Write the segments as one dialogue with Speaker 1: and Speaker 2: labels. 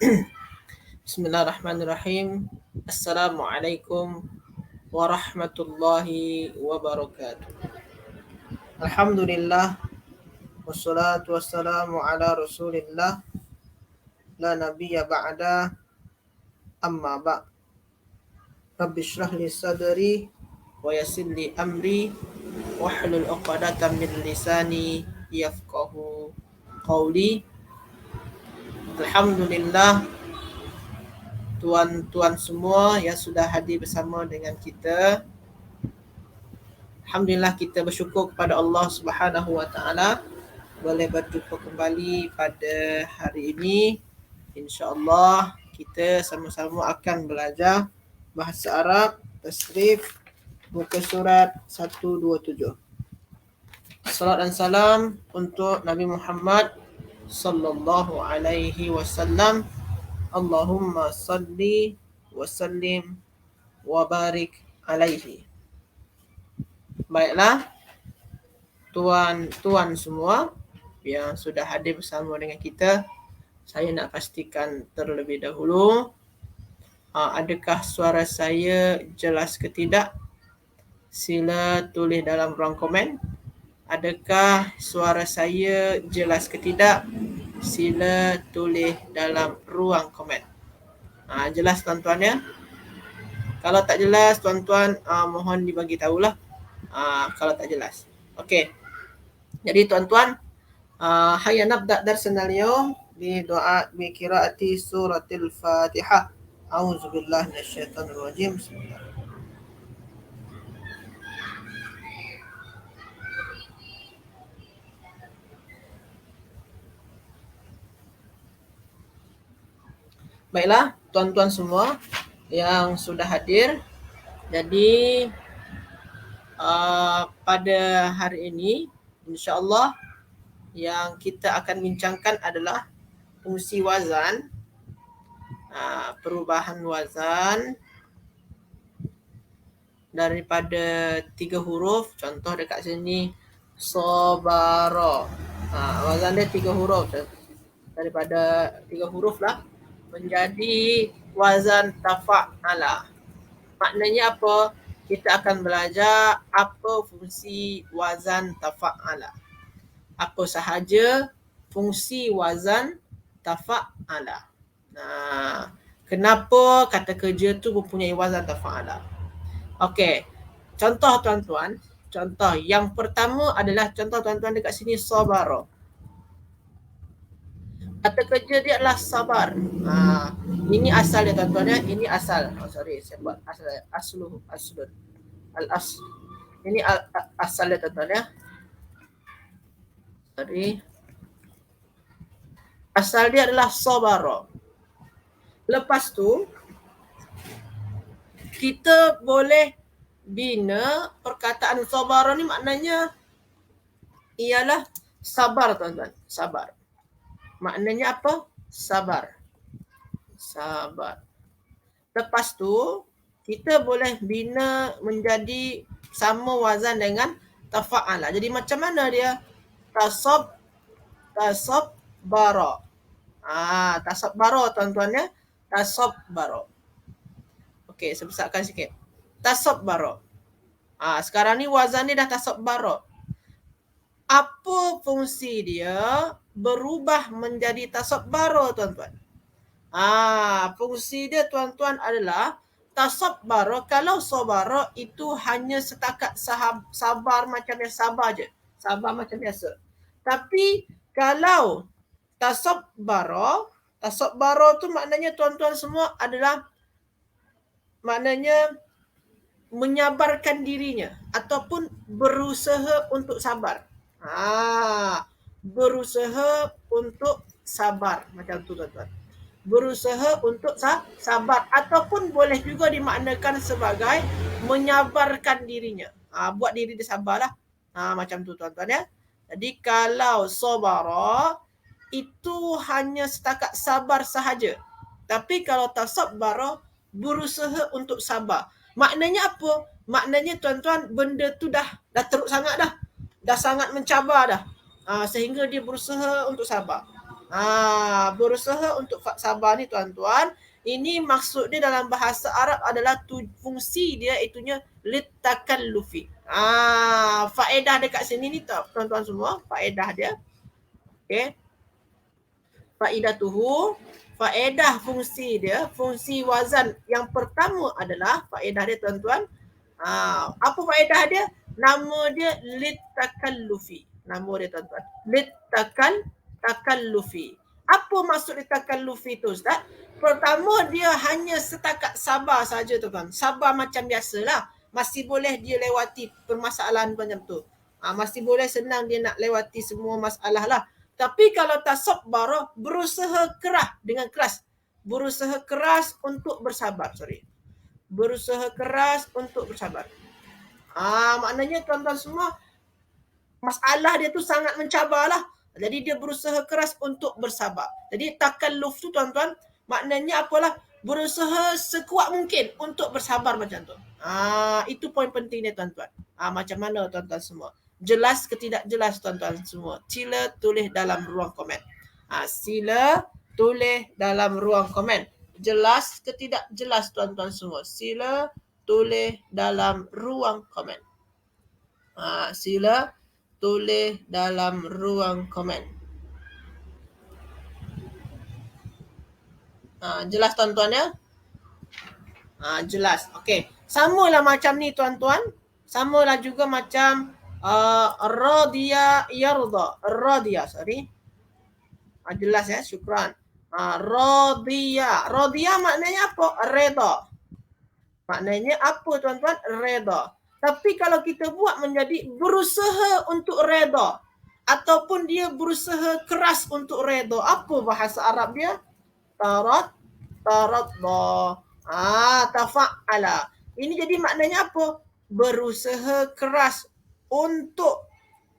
Speaker 1: Bismillahirrahmanirrahim. Assalamualaikum warahmatullahi wabarakatuh. Alhamdulillah wassalatu wassalamu ala Rasulillah la nabiyya ba'da amma ba'. Rabbi shrah li sadri wa yassir li amri wahlul 'uqdatam min lisani yafqahu qawli. Alhamdulillah, tuan-tuan semua yang sudah hadir bersama dengan kita. Alhamdulillah, kita bersyukur kepada Allah Subhanahu wa taala boleh berjumpa kembali pada hari ini. Insya-Allah kita sama-sama akan belajar bahasa Arab tasrif muka surat 127. Salat dan salam untuk Nabi Muhammad sallallahu alaihi wasallam. Allahumma salli wa sallim wa barik alaihi. Baiklah, tuan-tuan semua yang sudah hadir bersama dengan kita, saya nak pastikan terlebih dahulu, adakah suara saya jelas ke tidak? Sila tulis dalam ruang komen. Adakah suara saya jelas ke tidak? Sila tulis dalam ruang komen. Jelas tuan-tuan ya? Kalau tak jelas tuan-tuan mohon dibagi tahulah kalau tak jelas. Okey. Jadi tuan-tuan, hayya nabda darsana al-yawm bi doa bi qiraati suratil Fatihah. A'udzubillahi minasyaitonir rajim. Bismillah. Baiklah, tuan-tuan semua yang sudah hadir. Jadi pada hari ini insya-Allah yang kita akan bincangkan adalah fungsi wazan, perubahan wazan daripada 3 huruf. Contoh dekat sini sabara. Wazan dia 3 huruf. Daripada 3 huruf lah menjadi wazan tafa'ala. Maknanya apa? Kita akan belajar apa fungsi wazan tafa'ala. Apa sahaja fungsi wazan tafa'ala. Kenapa kata kerja tu mempunyai wazan tafa'ala? Okey. Contoh tuan-tuan. Contoh yang pertama adalah contoh tuan-tuan dekat sini sabara. Kata kerja dia adalah sabar. Ini asal dia tuan-tuan ya. Ini asal. Saya buat aslun. Al-asl. Ini asal dia tuan-tuan ya. Asal dia adalah sabara. Lepas tu kita boleh bina perkataan sabara ni, maknanya ialah sabar tuan-tuan. Sabar. Maknanya apa? Sabar. Sabar. Lepas tu kita boleh bina menjadi sama wazan dengan tafa'ala. Jadi macam mana dia? Tasabbara. Tasabbara tuan-tuan ya. Tasabbara. Okey, saya besarkan sikit. Tasabbara. Sekarang ni wazan dia dah tasabbara. Apa fungsi dia berubah menjadi tasabbara tuan-tuan? Fungsi dia tuan-tuan adalah tasabbara. Kalau sabara itu hanya setakat sabar macam biasa, sabar je. Sabar macam biasa. Tapi kalau tasabbara tu maknanya tuan-tuan semua adalah maknanya menyabarkan dirinya ataupun berusaha untuk sabar. Berusaha untuk sabar macam tu tuan-tuan. Berusaha untuk sabar ataupun boleh juga dimaknakan sebagai menyabarkan dirinya. Buat diri dia sabarlah. Macam tu tuan-tuan ya. Jadi kalau sabara itu hanya setakat sabar sahaja. Tapi kalau tasabbara berusaha untuk sabar. Maknanya apa? Maknanya tuan-tuan benda tu dah teruk sangat dah. Dah sangat mencabar dah. Sehingga dia berusaha untuk sabar. Berusaha untuk sabar ni tuan-tuan, ini maksud dia dalam bahasa Arab adalah fungsi dia itunya litakallufi. Faedah dekat sini ni tuan-tuan semua, faedah dia. Okey. Faedah fungsi dia, fungsi wazan yang pertama adalah faedah dia tuan-tuan. Apa faedah dia? Nama dia litakallufi. Nama dia tuan-tuan. Takallufi. Apa maksud litakallufi tu Ustaz? Pertama dia hanya setakat sabar saja tuan-tuan. Sabar macam biasalah. Masih boleh dia lewati permasalahan macam tu. Masih boleh senang dia nak lewati semua masalah lah. Tapi kalau tasabbara, berusaha keras untuk bersabar. Berusaha keras untuk bersabar. Maknanya tuan-tuan semua, masalah dia tu sangat mencabar lah. Jadi dia berusaha keras untuk bersabar. Jadi takalluf tu tuan-tuan, maknanya apalah? Berusaha sekuat mungkin untuk bersabar macam tu. Itu poin penting dia tuan-tuan. Macam mana tuan-tuan semua? Jelas ke tidak jelas tuan-tuan semua? Sila tulis dalam ruang komen. Sila tulis dalam ruang komen. Jelas ke tidak jelas tuan-tuan semua? Sila tulis dalam ruang komen. Sila tulis dalam ruang komen. Jelas tuan-tuan ya? Jelas. Okey. Samalah macam ni tuan-tuan. Samalah juga macam radiya yarda. Radiya, sorry. Jelas ya, syukran. Radiya. Radiya maknanya apa? Reda. Maknanya apa tuan-tuan? Reda. Tapi kalau kita buat menjadi berusaha untuk reda ataupun dia berusaha keras untuk reda, apa bahasa Arab dia? Taradda. Tafa'ala. Ini jadi maknanya apa? Berusaha keras untuk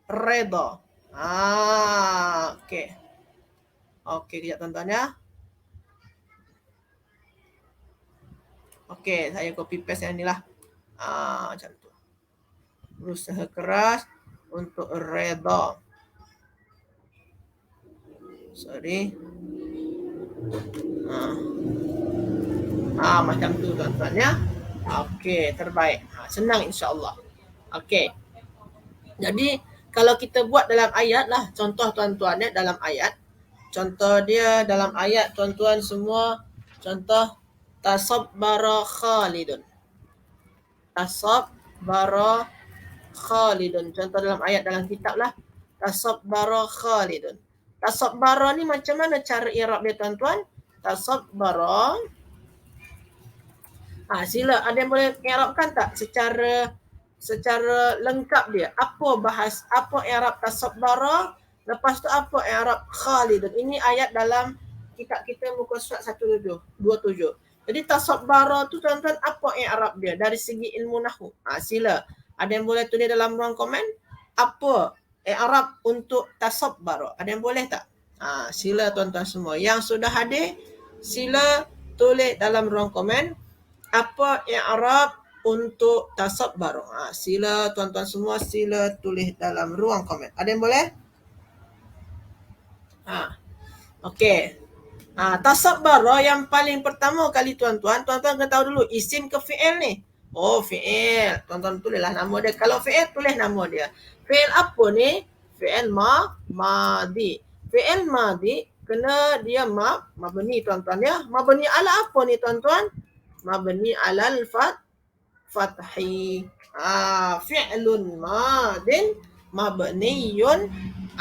Speaker 1: reda. Okey. Okey, kejap tuan-tuan ya. Okey, saya copy paste yang ni lah. Macam tu. Berusaha keras untuk reda. Sorry. Macam tu tuan-tuan ya. Okey, terbaik. Senang insya-Allah. Okey. Jadi kalau kita buat dalam ayat lah, contoh tuan-tuan ya, dalam ayat. Contoh dia dalam ayat tuan-tuan semua. Contoh tasabbara Khalidun. Tasabbara Khalidun. Contoh dalam ayat dalam kitab lah. Tasabbara Khalidun. Tasabbara ni macam mana cara i'rab dia tuan-tuan? Tasabbara. Sila ada yang boleh i'rabkan tak secara lengkap dia? Apa i'rab tasabbara? Lepas tu apa i'rab Khalidun? Ini ayat dalam kitab kita muka surat 27. Jadi tasabbara tu tuan-tuan apa i'rab dia dari segi ilmu nahwu? Sila. Ada yang boleh tulis dalam ruang komen? Apa i'rab untuk tasabbara? Ada yang boleh tak? Sila tuan-tuan semua. Yang sudah hadir, sila tulis dalam ruang komen apa i'rab untuk tasabbara. Sila tuan-tuan semua, sila tulis dalam ruang komen. Ada yang boleh? Okey. Tasabbara yang paling pertama kali tuan-tuan kena tahu dulu isim ke fi'il ni. Fi'il. Tuan-tuan tulislah nama dia. Kalau fi'il, tulis nama dia. Fi'il apa ni? Fi'il madi. Fi'il madi kena dia mabni tuan-tuan ya. Mabni ala apa ni tuan-tuan? Mabni alal fathi. Fi'lun madin mabniyun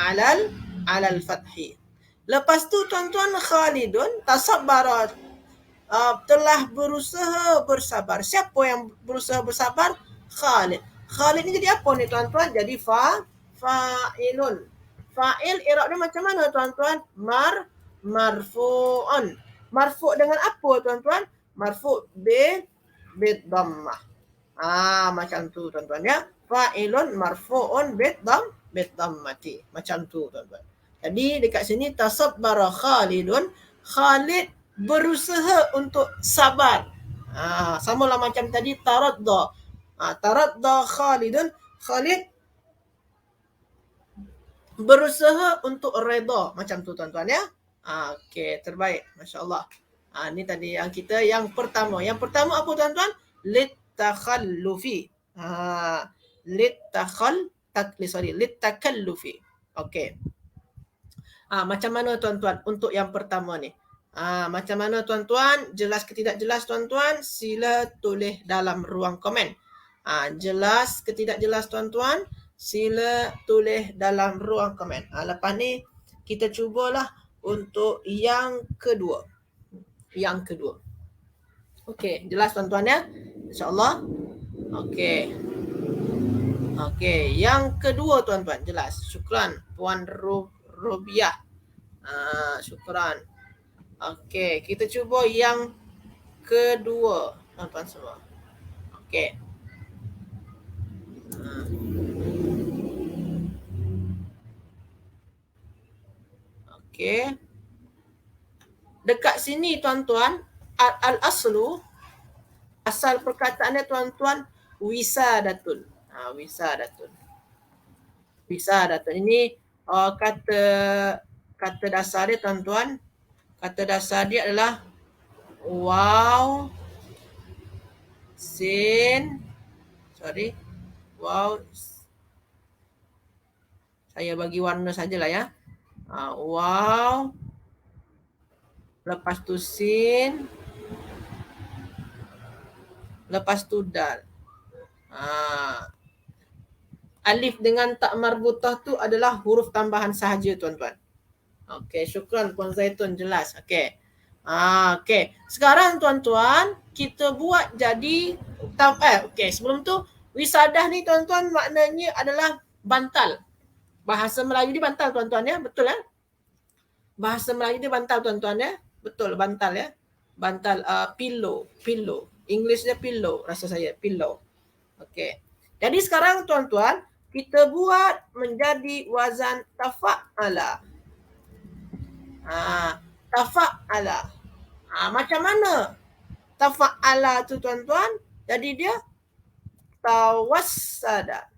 Speaker 1: alal fathi. Lepas tu tuan-tuan Khalidun tasabbara, telah berusaha bersabar. Siapa yang berusaha bersabar? Khalid. Khalid ni jadi apa ni tuan-tuan? Jadi fa'ilun. Fa'il i'rab dia macam mana tuan-tuan? Marfu'un. Marfu' dengan apa tuan-tuan? Marfu' bid-dhammah. Macam tu tuan-tuan ya. Fa'ilun marfu'un bid-dhammati. Macam tu tuan-tuan. Jadi dekat sini tasabbara Khalidun. Khalid berusaha untuk sabar. Samalah macam tadi taradda. Taradda Khalidun. Khalid berusaha untuk redha, macam tu tuan-tuan ya. Okey, terbaik, masya-Allah. Ni tadi yang kita yang pertama. Yang pertama apa tuan-tuan? Litakhallufi. Litakallufi. Okey. Macam mana tuan-tuan untuk yang pertama ni? Macam mana tuan-tuan? Jelas ke tidak jelas tuan-tuan? Sila tulis dalam ruang komen. Jelas ke tidak jelas tuan-tuan? Sila tulis dalam ruang komen. Lepas ni kita cubalah untuk yang kedua. Yang kedua. Okey, jelas tuan-tuan ya? InsyaAllah. Okey. Okey, yang kedua tuan-tuan, jelas. Syukran Puan Robiah. Syukran. Okey, kita cuba yang kedua tuan-tuan semua. Okey. Okey. Dekat sini tuan-tuan, al-aslu, asal perkataannya tuan-tuan, wisadatun. Wisadatun. Wisadatun. Ini kata dasar dia tuan-tuan. Kata dasar dia adalah waw, sin, waw, saya bagi warna sajalah ya. Waw, lepas tu sin, lepas tu dal. Alif dengan tak marbutah tu adalah huruf tambahan sahaja tuan-tuan. Okey, syukran Puan Zaitun, jelas. Okey. Okey. Sekarang tuan-tuan, kita buat jadi okey, sebelum tu wisadah ni tuan-tuan maknanya adalah bantal. Bahasa Melayu ni bantal tuan-tuan ya, betul ya? Bahasa Melayu ni bantal tuan-tuan ya. Betul, bantal ya. Bantal pillow. English dia pillow, rasa saya pillow. Okey. Jadi sekarang tuan-tuan, kita buat menjadi wazan tafa'ala. Tafa'ala. Macam mana tafa'ala tu tuan-tuan? Jadi dia tawassada.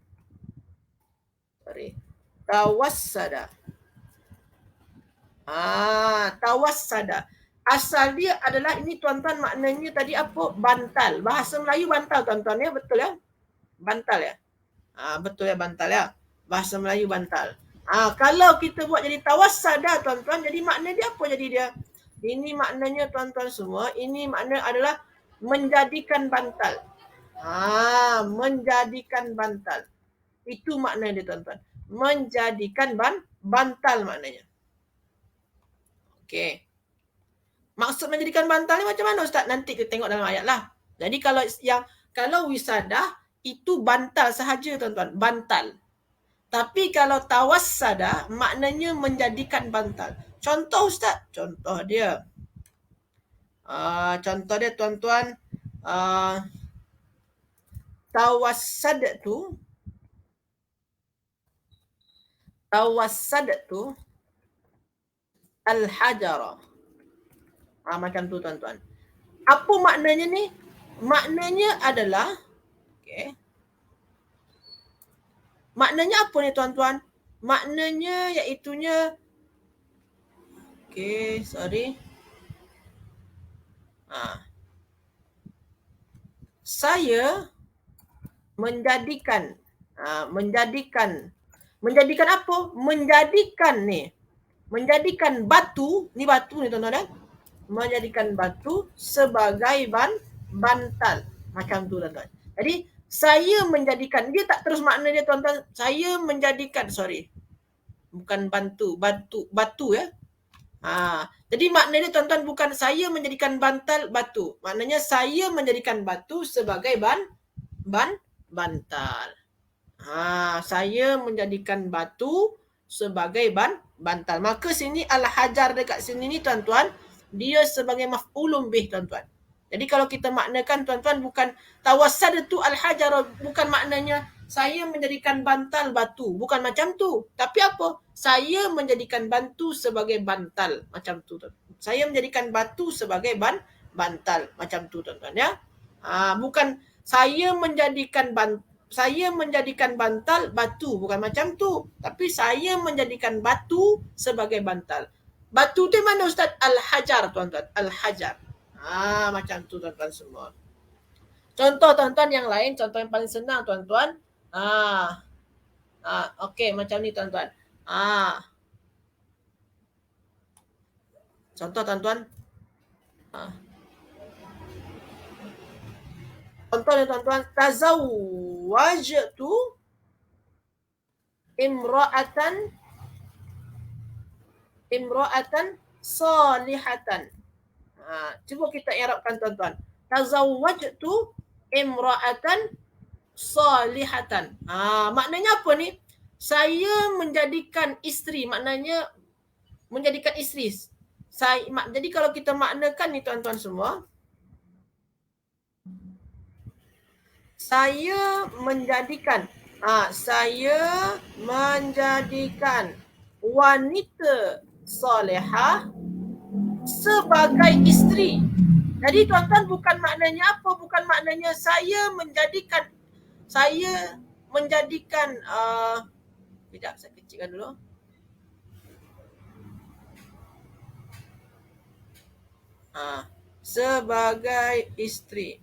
Speaker 1: Tawassada. Tawassada. Asal dia adalah ini tuan-tuan, maknanya tadi apa? Bantal. Bahasa Melayu bantal tuan-tuan ya, betul ya? Bantal ya? Betul ya, bantal ya? Bahasa Melayu bantal. Kalau kita buat jadi tawassada tuan-tuan, jadi makna dia apa jadi dia? Ini maknanya tuan-tuan semua, ini makna adalah menjadikan bantal. Menjadikan bantal. Itu makna dia tuan-tuan. Menjadikan bantal maknanya. Okey. Maksud menjadikan bantal ni macam mana Ustaz? Nanti kita tengok dalam ayat lah. Jadi kalau wisadah itu bantal sahaja tuan-tuan, bantal. Tapi kalau tawassada maknanya menjadikan bantal. Contoh Ustaz, contoh dia tuan-tuan, tawassadtu al-hajara. Macam tu tuan-tuan. Apa maknanya ni? Maknanya adalah maknanya apa ni tuan-tuan? Maknanya iaitunya saya menjadikan menjadikan apa? Menjadikan batu ni tuan-tuan kan? Menjadikan batu sebagai bantal. Macam tu tuan-tuan. Jadi saya menjadikan, dia tak terus makna dia tuan-tuan. Saya menjadikan, bukan batu ya. Jadi makna dia tuan-tuan bukan saya menjadikan bantal batu. Maknanya saya menjadikan batu sebagai bantal. Saya menjadikan batu sebagai bantal. Maka sini al-hajar dekat sini ni tuan-tuan, dia sebagai maf'ulun bih tuan-tuan. Jadi kalau kita maknakan tuan-tuan, bukan tawassadtu al-hajar, bukan maknanya saya menjadikan bantal batu, bukan macam tu. Tapi apa? Saya menjadikan batu sebagai bantal, macam tu tuan. Saya menjadikan batu sebagai bantal, macam tu tuan-tuan ya. Bukan saya menjadikan saya menjadikan bantal batu, bukan macam tu. Tapi saya menjadikan batu sebagai bantal. Batu tu mana Ustaz? Al-Hajar tuan-tuan. Al-Hajar. Macam tu tuan-tuan semua. Contoh tuan-tuan yang lain, contoh yang paling senang tuan-tuan. Okey, macam ni tuan-tuan. Contoh tuan-tuan. Contoh ni tuan-tuan. Tazawwajtu imra'atan salihatan. Cuba kita i'rabkan tuan-tuan. Tazawwajtu imra'atan salihatan. Maknanya apa ni? Saya menjadikan isteri, maknanya menjadikan isteri. Jadi kalau kita maknakan ni tuan-tuan semua, saya menjadikan wanita solehah sebagai isteri. Jadi tuan-tuan bukan maknanya apa? Bukan maknanya saya menjadikan sekejap saya kecilkan dulu. Sebagai isteri.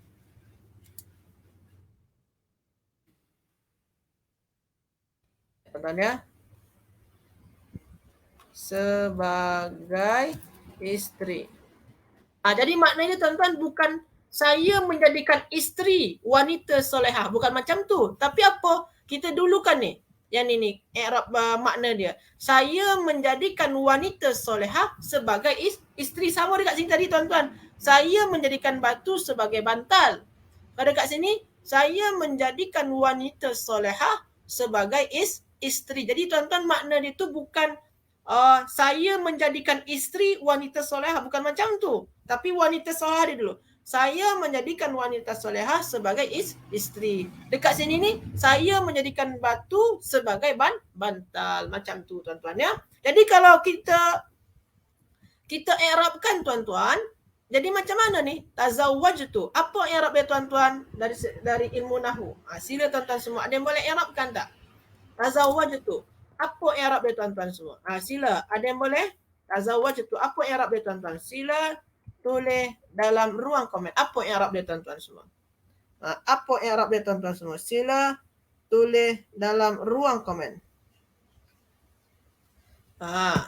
Speaker 1: Tuan-tuan ya. Sebagai isteri. Jadi maknanya tuan-tuan bukan saya menjadikan isteri wanita solehah. Bukan macam tu. Tapi apa? Kita dulukan ni. Yang ni i'rab makna dia. Saya menjadikan wanita solehah sebagai isteri. Sama dekat sini tadi tuan-tuan. Saya menjadikan batu sebagai bantal. Pada dekat sini, saya menjadikan wanita solehah sebagai isteri. Jadi tuan-tuan makna dia tu bukan saya menjadikan isteri wanita solehah. Bukan macam tu. Tapi wanita solehah dia dulu. Saya menjadikan wanita solehah sebagai isteri. Dekat sini ni, saya menjadikan batu sebagai bantal. Macam tu tuan-tuan ya. Jadi kalau kita i'rabkan tuan-tuan, jadi macam mana ni? Tazawwajtu. Apa i'rab dia tuan-tuan dari ilmu nahwu? Sila tuan-tuan semua. Ada yang boleh i'rabkan tak? Tazawwajtu. Apa i'rab dia tuan-tuan semua? Sila. Ada yang boleh? Tazawwajtu. Apa i'rab dia tuan-tuan? Sila tulis dalam ruang komen. Apa i'rab dia tuan-tuan semua? Apa i'rab dia tuan-tuan semua? Sila tulis dalam ruang komen.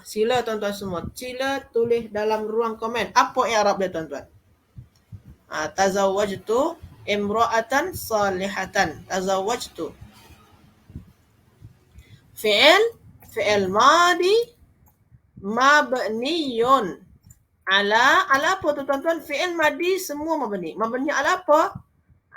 Speaker 1: Sila tuan-tuan semua. Sila tulis dalam ruang komen. Apa i'rab dia tuan-tuan? Tazawwajtu imra'atan salihatan. Tazawwajtu. Fi'il madi mabniyun ala apa tu tuan-tuan? Fi'il madi semua mabni. Mabni ala apa?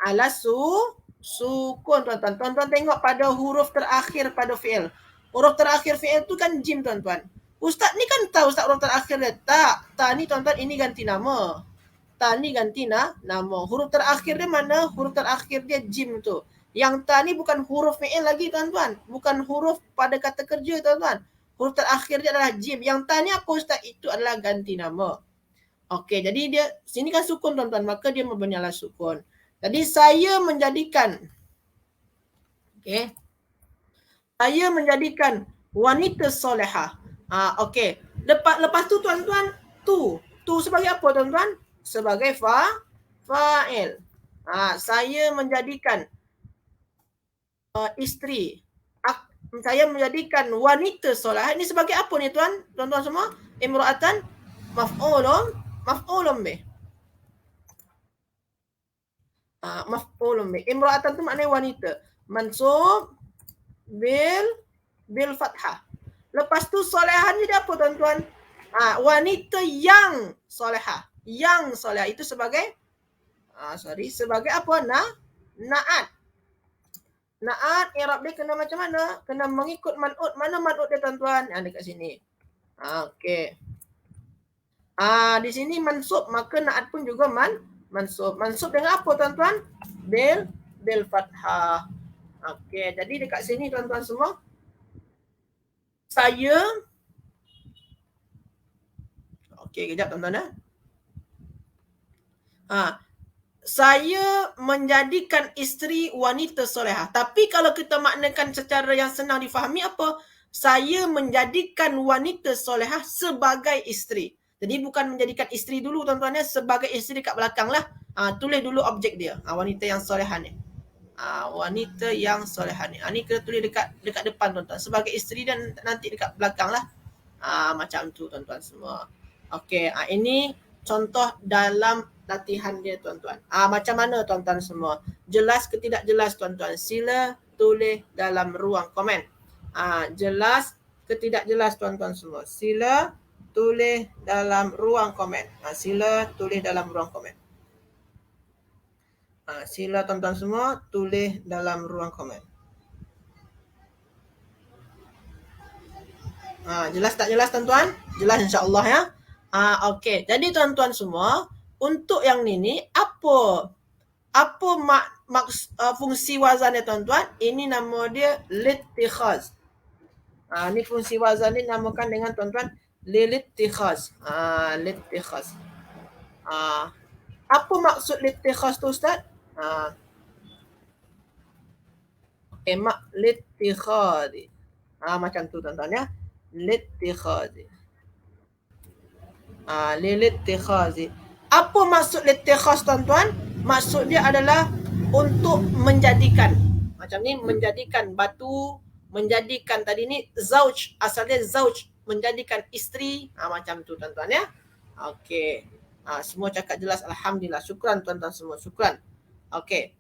Speaker 1: Ala sukun tuan-tuan. Tuan-tuan tengok pada huruf terakhir pada fi'il. Huruf terakhir fi'il tu kan jim tuan-tuan. Ustaz ni kan tahu Ustaz huruf terakhir dia. Tak ni tuan-tuan ini ganti nama. Ta ni ganti nama. Huruf terakhir dia mana? Huruf terakhir dia jim tu. Yang ta ni bukan huruf fi'il lagi tuan-tuan. Bukan huruf pada kata kerja tuan-tuan. Huruf terakhir dia adalah jim. Yang ta ni apa Ustaz? Itu adalah ganti nama. Okey, jadi dia sini kan sukun tuan-tuan. Maka dia membenyalah sukun. Jadi saya menjadikan saya menjadikan wanita solehah. Okey. Lepas tu tuan-tuan, tu sebagai apa tuan-tuan? Sebagai fa'il. Saya menjadikan isteri. Saya menjadikan wanita solehah. Ini sebagai apa ni tuan-tuan semua? Imra'atan maf'ulun bih. Maf'ulun bih. Imra'atan tu maknanya wanita. Mansub bil fathah. Lepas tu solehah ni dia apa tuan-tuan? Wanita yang solehah. Yang solehah itu sebagai sebagai apa? Na'at. Na'at i'rab dia kena macam mana? Kena mengikut man'ut. Mana man'ut dia tuan-tuan? Dekat sini. Okey. Di sini mansub, maka na'at pun juga mansub. Mansub dengan apa tuan-tuan? Bil fathah. Okey, jadi dekat sini tuan-tuan semua, saya okey, kejap tuan-tuan . saya menjadikan isteri wanita solehah. Tapi kalau kita maknakan secara yang senang difahami apa? Saya menjadikan wanita solehah sebagai isteri. Jadi bukan menjadikan isteri dulu tuan-tuan ya, sebagai isteri kat belakang lah. Tulis dulu objek dia, wanita yang solehah ni. Wanita yang solehah ni. Ni kita tulis dekat depan tuan-tuan. Sebagai isteri dan nanti dekat belakang lah. Macam tu tuan-tuan semua. Okey, ini contoh dalam latihan dia tuan-tuan. Macam mana tuan-tuan semua? Jelas ke tidak jelas tuan-tuan? Sila tulis dalam ruang komen. Jelas ke tidak jelas tuan-tuan semua? Sila tulis dalam ruang komen. Sila tulis dalam ruang komen. Sila tuan-tuan semua tulis dalam ruang komen. Jelas tak jelas tuan-tuan? Jelas insya-Allah ya. Okey. Jadi tuan-tuan semua, untuk yang ni apa fungsi wazan dia tuan-tuan? Ini nama dia littikhaz. Ni fungsi wazan ni namakan dengan tuan-tuan littikhaz. Littikhaz. Apa maksud littikhaz tu Ustaz? Okey, littikhaz. Macam tu tuan-tuan ya. Littikhaz. Littikhaz. Apa maksud littikhaz tuan-tuan? Maksud dia adalah untuk menjadikan. Macam ni, menjadikan batu, menjadikan tadi ni zauj, asalnya zauj, menjadikan isteri. Macam tu tuan-tuan ya. Okey. Semua cakap jelas, alhamdulillah. Syukran tuan-tuan semua, syukran. Okey.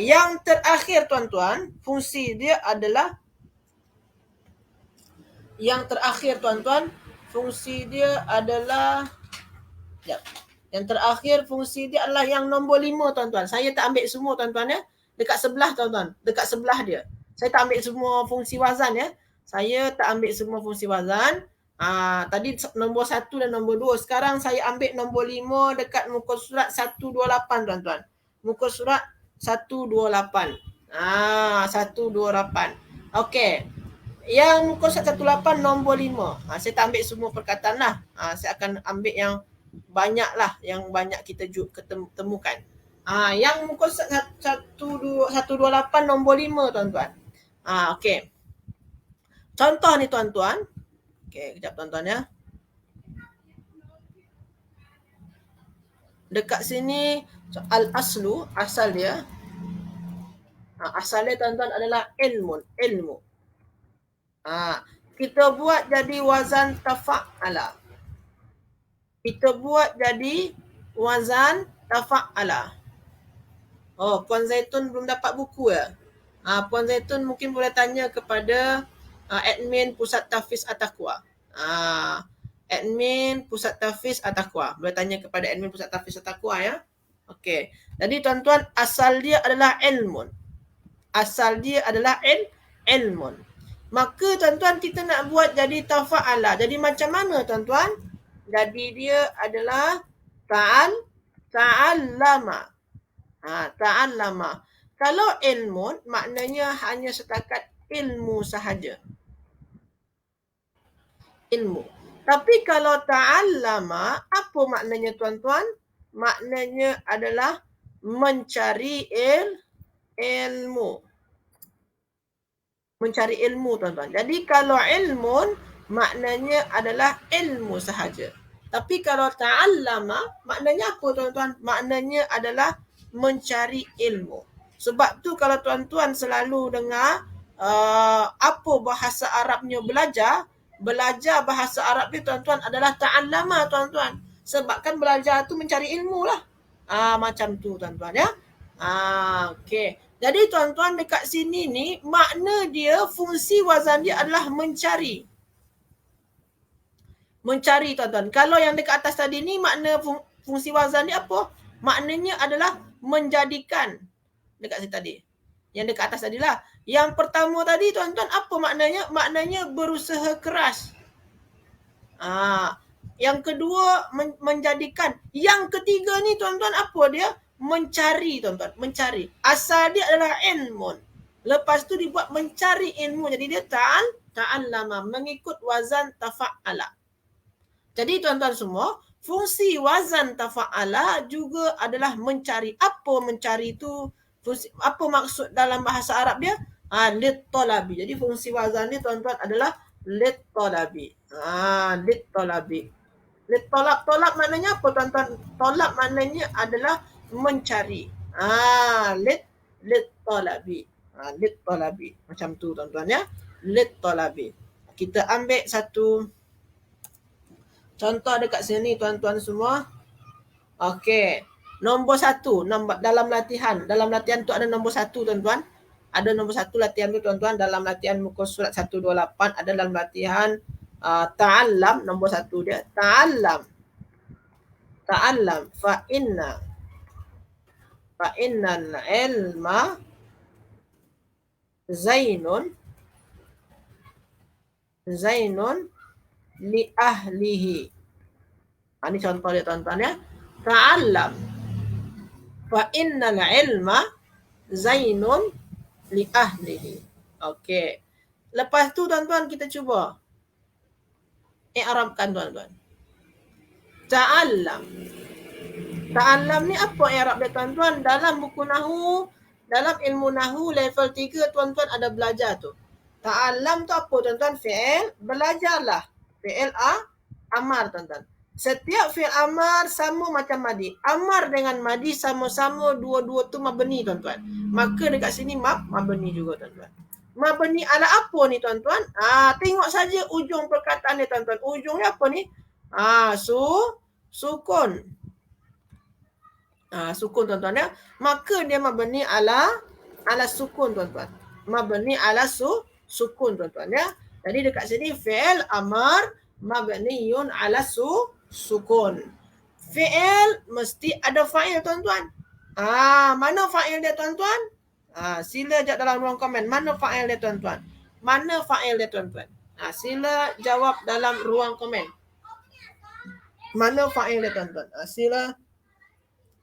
Speaker 1: Yang terakhir tuan-tuan, fungsi dia adalah fungsi dia adalah yang terakhir fungsi dia adalah yang nombor 5 tuan-tuan. Saya tak ambil semua tuan-tuan ya. Dekat sebelah tuan-tuan, dekat sebelah dia. Saya tak ambil semua fungsi wazan ya. Saya tak ambil semua fungsi wazan. Tadi nombor 1 dan nombor 2. Sekarang saya ambil nombor 5 dekat muka surat 128 tuan-tuan. Muka surat 128. 128. Okey. Yang muka surat 128 nombor 5. Saya tak ambil semua perkataan lah. Saya akan ambil yang banyak lah, yang banyak kita temukan. Yang muka surat 128 nombor 5 tuan-tuan. Okey. Contoh ni tuan-tuan. Okey, kejap tuan-tuan ya. Dekat sini al-aslu, asal dia. Asal dia tuan-tuan adalah ilmu. Kita buat jadi wazan tafa'ala. Kita buat jadi wazan tafa'ala. Puan Zaitun belum dapat buku ya? Puan Zaitun mungkin boleh tanya kepada admin Pusat Tahfiz At-Taqwa. Admin Pusat Tahfiz At-Taqwa. Boleh tanya kepada admin Pusat Tahfiz At-Taqwa ya. Okey. Jadi tuan-tuan, asal dia adalah ilmun. Asal dia adalah ilmun. Maka tuan-tuan, kita nak buat jadi tafa'ala. Jadi macam mana tuan-tuan? Jadi dia adalah ta'allama. Ta'allama. Kalau ilmun, maknanya hanya setakat ilmu sahaja. Ilmu. Tapi kalau ta'allama, apa maknanya tuan-tuan? Maknanya adalah mencari ilmu. Mencari ilmu tuan-tuan. Jadi kalau ilmun, maknanya adalah ilmu sahaja. Tapi kalau ta'allama, maknanya apa tuan-tuan? Maknanya adalah mencari ilmu. Sebab tu kalau tuan-tuan selalu dengar apa bahasa Arabnya belajar bahasa Arab ni tuan-tuan adalah ta'allama tuan-tuan. Sebab kan belajar tu mencari ilmu lah. Macam tu tuan-tuan ya. Okey. Jadi tuan-tuan, dekat sini ni makna dia, fungsi wazan dia adalah mencari. Mencari tuan-tuan. Kalau yang dekat atas tadi ni makna fungsi wazan dia apa? Maknanya adalah menjadikan. Dekat sini tadi. Yang dekat atas tadi lah. Yang pertama tadi tuan-tuan, apa maknanya? Maknanya berusaha keras. Yang kedua menjadikan. Yang ketiga ni tuan-tuan, apa dia? Mencari tuan-tuan, mencari. Asal dia adalah ilmun. Lepas tu dibuat mencari ilmu. Jadi dia ta'allama, mengikut wazan tafa'ala. Jadi tuan-tuan semua, Fungsi wazan tafa'ala juga adalah mencari. Apa mencari itu? Fungsi, apa maksud dalam bahasa Arab dia? Lit talabi. Jadi fungsi wazan ni tuan-tuan adalah lit talabi. Lit talabi. Lit tolak. Tolak maknanya apa tuan-tuan? Tolak maknanya adalah mencari. Lit talabi. Lit talabi. Macam tu tuan-tuan ya. Lit talabi. Kita ambil satu contoh dekat sini tuan-tuan semua. Okey. Nombor 1 dalam latihan. Dalam latihan tu ada nombor 1 tuan-tuan. Ada nombor 1 latihan tu tuan-tuan dalam latihan muka surat 128 ada dalam latihan ta'allam nombor 1 dia. Ta'allam. Ta'allam fa innal ilma zainun li ahlihi. Ini contoh dia tuan-tuan ya. Ta'allam fa innal ilma zainun li ahlihi. Okey. Lepas tu tuan-tuan kita cuba i'rabkan tuan-tuan. Ta'allam. Ta'allam ni apa i'rab dia tuan-tuan? Dalam buku Nahu, dalam ilmu Nahu level 3 tuan-tuan ada belajar tu. Ta'allam tu apa tuan-tuan? Fi'il, belajarlah. Fi'il amar tuan-tuan. Setiap fi'il amar sama macam madi. Amar dengan madi sama-sama dua-dua tu mabni tuan-tuan. Maka dekat sini mabni juga tuan-tuan. Mabni ala apa ni tuan-tuan? Tengok saja ujung perkataan ni tuan-tuan. Ujungnya apa ni? Sukun. Sukun tuan-tuan ya. Maka dia mabni ala sukun tuan-tuan. Mabni ala sukun tuan-tuan ya. Jadi dekat sini fi'il amar mabniun ala sukun. Fi'il mesti ada fa'il tuan-tuan. Mana fa'il dia tuan-tuan? Sila jawab dalam ruang komen. Mana fa'il dia tuan-tuan? Mana fa'il dia tuan-tuan? Sila jawab dalam ruang komen. Mana fa'il dia tuan-tuan? Sila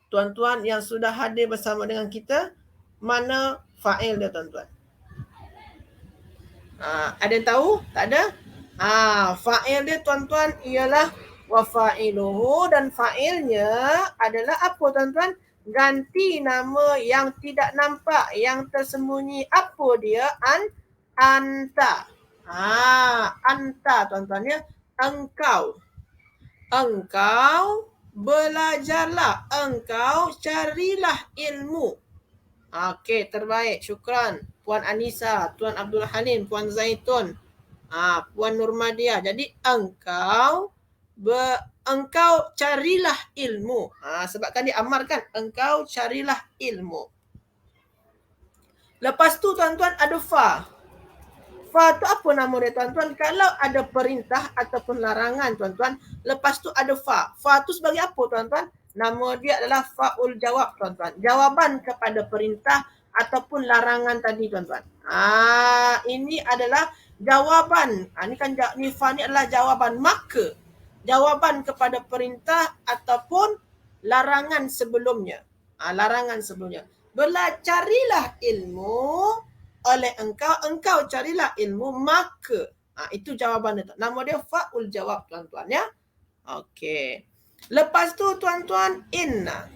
Speaker 1: tuan-tuan yang sudah hadir bersama dengan kita, mana fa'il dia tuan-tuan? Ada yang tahu? Tak ada? Fa'il dia tuan-tuan ialah wa fa'iluhu, dan fa'ilnya adalah apa tuan-tuan? Ganti nama yang tidak nampak, yang tersembunyi. Apa dia? Anta. Anta tuan-tuan ya. Engkau belajarlah. Engkau carilah ilmu. Okey, terbaik. Syukran. Puan Anissa, Tuan Abdul Halim, Puan Zaitun, Puan Nurmadia. Jadi engkau carilah ilmu. Sebabkan diamarkan, engkau carilah ilmu. Lepas tu tuan-tuan ada fa. Fa tu apa nama dia tuan-tuan? Kalau ada perintah ataupun larangan tuan-tuan, lepas tu ada fa. Fa tu sebagai apa tuan-tuan? Nama dia adalah fa'ul jawab tuan-tuan. Jawaban kepada perintah ataupun larangan tadi tuan-tuan. Ini adalah jawaban. Ni fa ni adalah jawaban. Maka jawaban kepada perintah ataupun larangan sebelumnya. Larangan sebelumnya. Carilah ilmu oleh engkau carilah ilmu, maka itu jawapan dia. Nama dia fa'ul jawab tuan-tuan ya. Okey. Lepas tu tuan-tuan inna.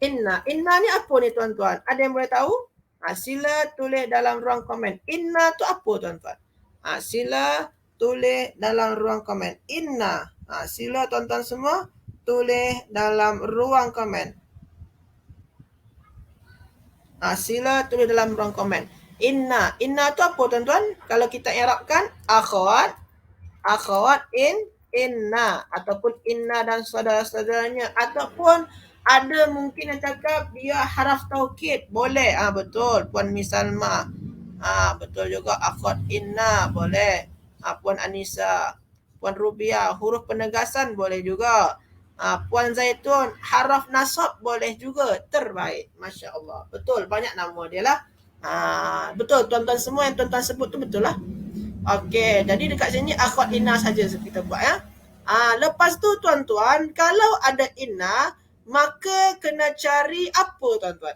Speaker 1: Inna ni apa ni tuan-tuan? Ada yang boleh tahu? Sila tulis dalam ruang komen. Inna tu apa tuan-tuan? Sila tulis dalam ruang komen. Inna. Sila tuan-tuan semua tulis dalam ruang komen. Sila tulis dalam ruang komen. Inna tu apa tuan-tuan? Kalau kita i'rabkan akhwat inna ataupun inna dan saudara-saudaranya, ataupun ada mungkin yang cakap dia haraf taukid, boleh. Betul Puan Misalma. Betul juga akhwat inna boleh. Puan Anissa, Puan Rubia, huruf penegasan boleh juga. Puan Zaitun, haraf nasab boleh juga. Terbaik. Masya Allah. Betul. Banyak nama dia lah. Betul. Tuan-tuan semua yang tuan-tuan sebut tu betul lah. Okey. Jadi dekat sini akhwat inna saja kita buat ya. Lepas tu tuan-tuan, kalau ada inna, maka kena cari apa tuan-tuan?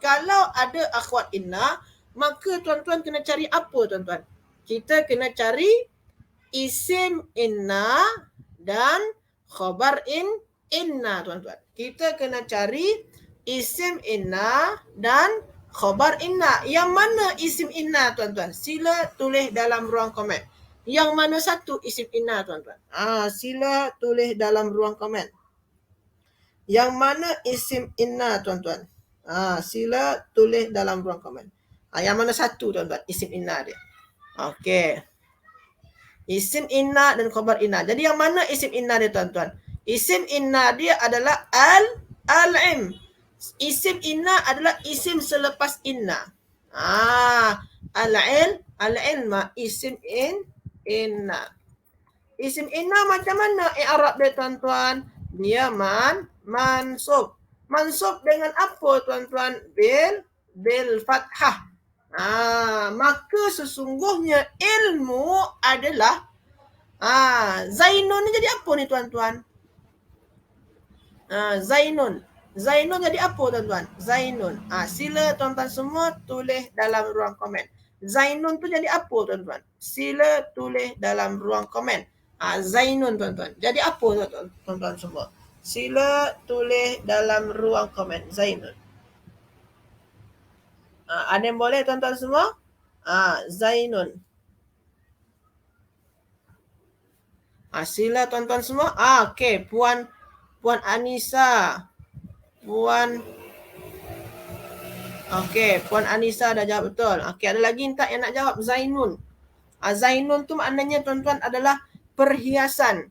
Speaker 1: Kalau ada akhwat inna, maka tuan-tuan kena cari apa tuan-tuan? Kita kena cari isim inna dan khabar inna, tuan-tuan. Kita kena cari isim inna dan khabar inna. Yang mana isim inna, tuan-tuan? Sila tulis dalam ruang komen. Yang mana satu isim inna, tuan-tuan? Sila tulis dalam ruang komen. Yang mana isim inna, tuan-tuan? Sila tulis dalam ruang komen. Yang mana satu, tuan-tuan? Isim inna dia. Okey. Isim inna dan khabar inna. Jadi yang mana isim inna dia, tuan-tuan? Isim inna dia adalah al-im. Isim inna adalah isim selepas inna. Al-ilma isim inna. Isim inna macam mana i'rab dia, tuan-tuan? Dia mansub. Mansub dengan apa, tuan-tuan? Bil fathah. Maka sesungguhnya ilmu adalah Zainun ni jadi apa ni, tuan-tuan? Zainun. Zainun jadi apa, tuan-tuan? Zainun. Sila tuan-tuan semua tulis dalam ruang komen. Zainun tu jadi apa, tuan-tuan? Sila tulis dalam ruang komen. Zainun, tuan-tuan. Jadi apa, tuan-tuan semua? Sila tulis dalam ruang komen. Zainun. Ada yang boleh, tuan-tuan semua? Zainun. Sila tuan-tuan semua. Okey, Puan Anissa. Puan Anissa dah jawab betul. Okey, ada lagi tak yang nak jawab? Zainun. Zainun tu maknanya, tuan-tuan, adalah perhiasan.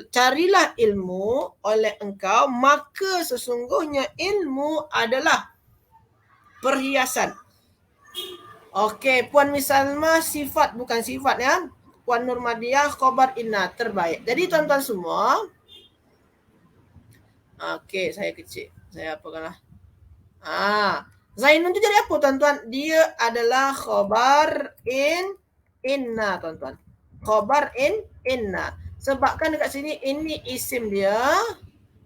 Speaker 1: Carilah ilmu oleh engkau, maka sesungguhnya ilmu adalah perhiasan. Okey, Puan Misalma sifat bukan sifat ya. Puan Nurmadiah khabar inna, terbaik. Jadi tuan-tuan semua, okey, saya kecil. Saya apakanlah. Zainun tu jadi apa, tuan-tuan? Dia adalah khabar inna, tuan-tuan. Khabar inna. Sebabkan dekat sini ini isim dia,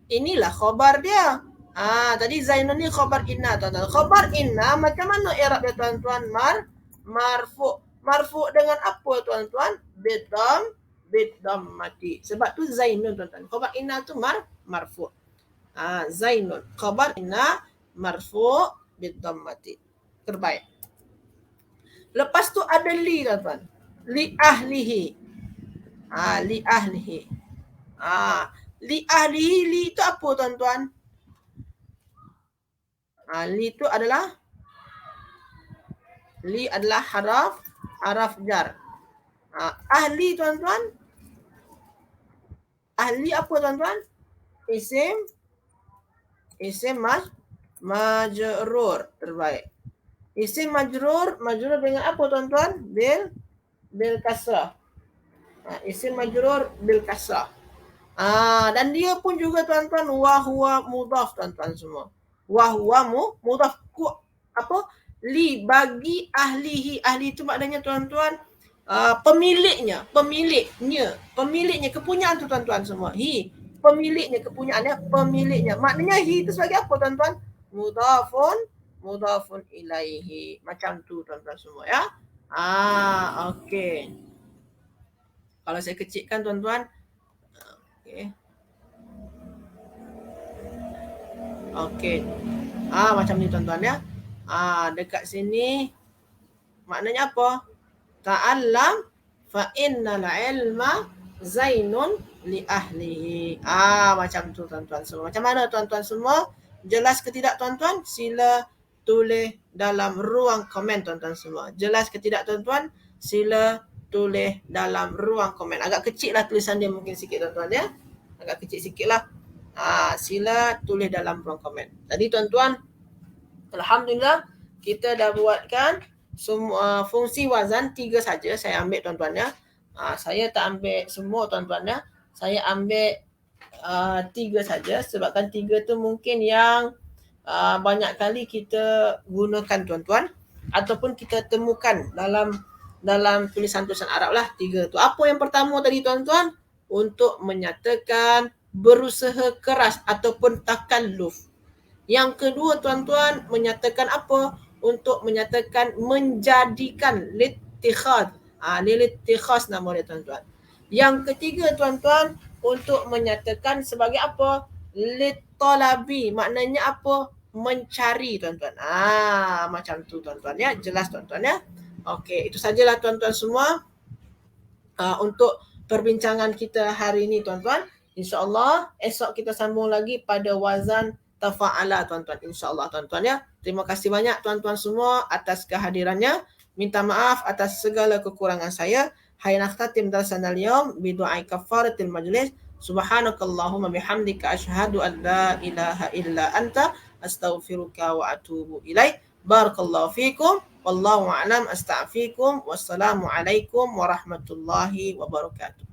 Speaker 1: inilah khabar dia. Tadi Zainun ni khabar inna, tuan-tuan. Khabar inna macam mana i'rab dia, tuan-tuan? Marfu. Marfu dengan apa, tuan-tuan? Bidam mati. Sebab tu Zainun, tuan-tuan. Khabar inna tu marfu. Zainun. Khabar inna marfu bidam mati. Terbaik. Lepas tu ada li, tuan-tuan. Li ahlihi. Li ahlihi. Li ahlihi, li itu apa, tuan-tuan? Li itu adalah haraf jar. Ahli, tuan-tuan. Ahli apa, tuan-tuan? Isim majrur. Terbaik. Isim majrur dengan apa, tuan-tuan? Bil kasrah. Isim majrur bil kasrah. Dan dia pun juga, tuan-tuan, wa huwa mudhaf, tuan-tuan semua. Wa huwa mudhaf. Apa? Li bagi ahlihi. Ahli itu maknanya, tuan-tuan, pemiliknya, kepunyaan tu, tuan-tuan semua. Pemiliknya, kepunyaannya, pemiliknya. Maknanya hi itu sebagai apa, tuan-tuan? Mudhafun ilaihi. Macam tu, tuan-tuan semua ya. Okey. Kalau saya kecilkan, tuan-tuan. Okey. Macam ni, tuan-tuan ya. Dekat sini maknanya apa? Ta'allam fa innal ilma zainun li ahlihi. Macam tu, tuan-tuan semua. Macam mana, tuan-tuan semua? Jelas ke tidak, tuan-tuan? Sila tulis dalam ruang komen, tuan-tuan semua. Jelas ke tidak, tuan-tuan? Sila tulis dalam ruang komen. Agak kecil lah tulisan dia mungkin sikit, tuan-tuan ya. Agak kecil sikit lah. Sila tulis dalam ruang komen. Tadi, tuan-tuan, alhamdulillah kita dah buatkan semua fungsi wazan 3 saja saya ambil, tuan-tuan ya. Saya tak ambil semua, tuan-tuan ya. Saya ambil 3 saja sebabkan 3 tu mungkin yang banyak kali kita gunakan, tuan-tuan, ataupun kita temukan dalam tulisan-tulisan Arab lah. 3 tu. Apa yang pertama tadi, tuan-tuan? Untuk menyatakan berusaha keras ataupun takalluf. Yang kedua, tuan-tuan, menyatakan apa? Untuk menyatakan menjadikan litikhad Lilittikhas nama dia tuan-tuan. Yang ketiga tuan-tuan, untuk menyatakan sebagai apa? Litolabi, maknanya apa? Mencari tuan-tuan. Macam tu tuan-tuan ya, jelas tuan-tuan ya. Okey, itu sajalah tuan-tuan semua untuk perbincangan kita hari ini tuan-tuan. InsyaAllah esok kita sambung lagi pada wazan tafa'ala tuan-tuan. InsyaAllah tuan-tuan ya. Terima kasih banyak tuan-tuan semua atas kehadirannya. Minta maaf atas segala kekurangan saya. Hayya nakhtatim darsan al-yawm bidu'ai kafaratil majlis. Subhanakallahumma bihamdika asyhadu an la ilaha illa anta astaghfiruka wa atubu ilaik. Barakallahu fikum. Wallahu a'lam, astagfirukum. Wassalamualaikum warahmatullahi wabarakatuh.